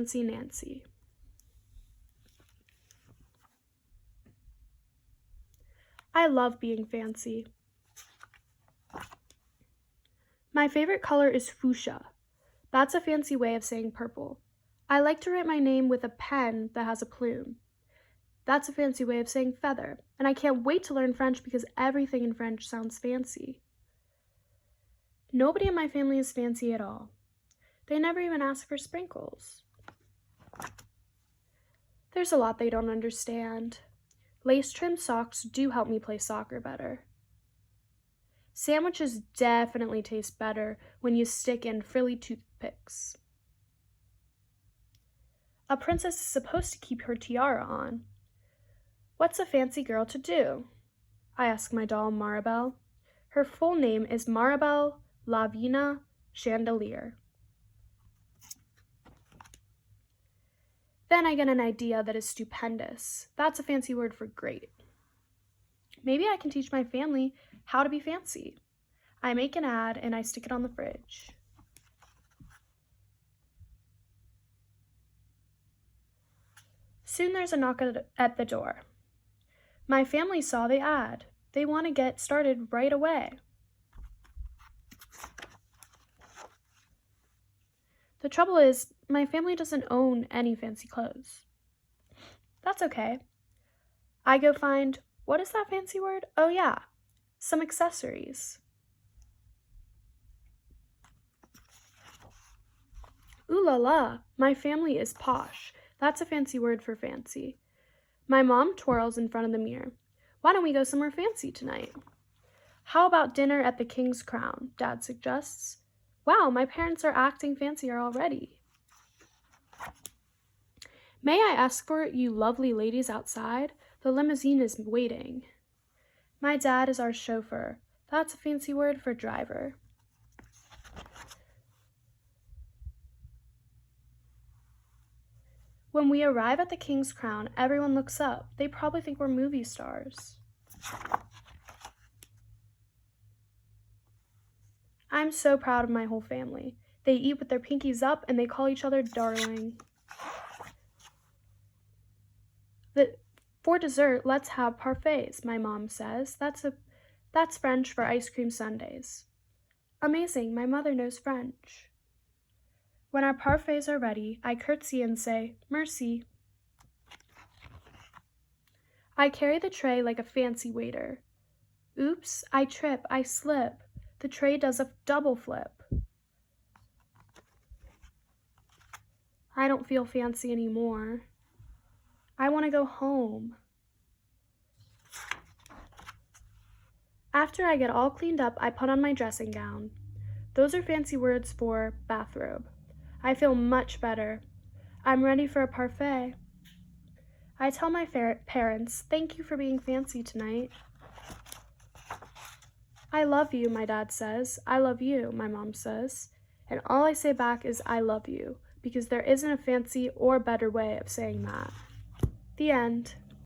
Fancy Nancy. I love being fancy. My favorite color is fuchsia. That's a fancy way of saying purple. I like to write my name with a pen that has a plume. That's a fancy way of saying feather, and I can't wait to learn French because everything in French sounds fancy. Nobody in my family is fancy at all. They never even ask for sprinkles. There's a lot they don't understand. Lace-trimmed socks do help me play soccer better. Sandwiches definitely taste better when you stick in frilly toothpicks. A princess is supposed to keep her tiara on. What's a fancy girl to do? I ask my doll Maribel. Her full name is Maribel Lavina Chandelier. Then I get an idea that is stupendous. That's a fancy word for great. Maybe I can teach my family how to be fancy. I make an ad and I stick it on the fridge. Soon there's a knock at the door. My family saw the ad. They want to get started right away. The trouble is, my family doesn't own any fancy clothes. That's okay. I go find, what is that fancy word? Oh yeah, some accessories. Ooh la la, my family is posh. That's a fancy word for fancy. My mom twirls in front of the mirror. Why don't we go somewhere fancy tonight? How about dinner at the King's Crown? Dad suggests. Wow, my parents are acting fancier already. May I escort you lovely ladies outside? The limousine is waiting. My dad is our chauffeur. That's a fancy word for driver. When we arrive at the King's Crown, everyone looks up. They probably think we're movie stars. I'm so proud of my whole family. They eat with their pinkies up and they call each other darling. For dessert, let's have parfaits, my mom says. That's French for ice cream sundaes. Amazing, my mother knows French. When our parfaits are ready, I curtsy and say, merci. I carry the tray like a fancy waiter. Oops, I trip, I slip. The tray does a double flip. I don't feel fancy anymore. I want to go home. After I get all cleaned up, I put on my dressing gown. Those are fancy words for bathrobe. I feel much better. I'm ready for a parfait. I tell my parents, thank you for being fancy tonight. I love you, my dad says. I love you, my mom says. And all I say back is I love you, because there isn't a fancy or better way of saying that. The end.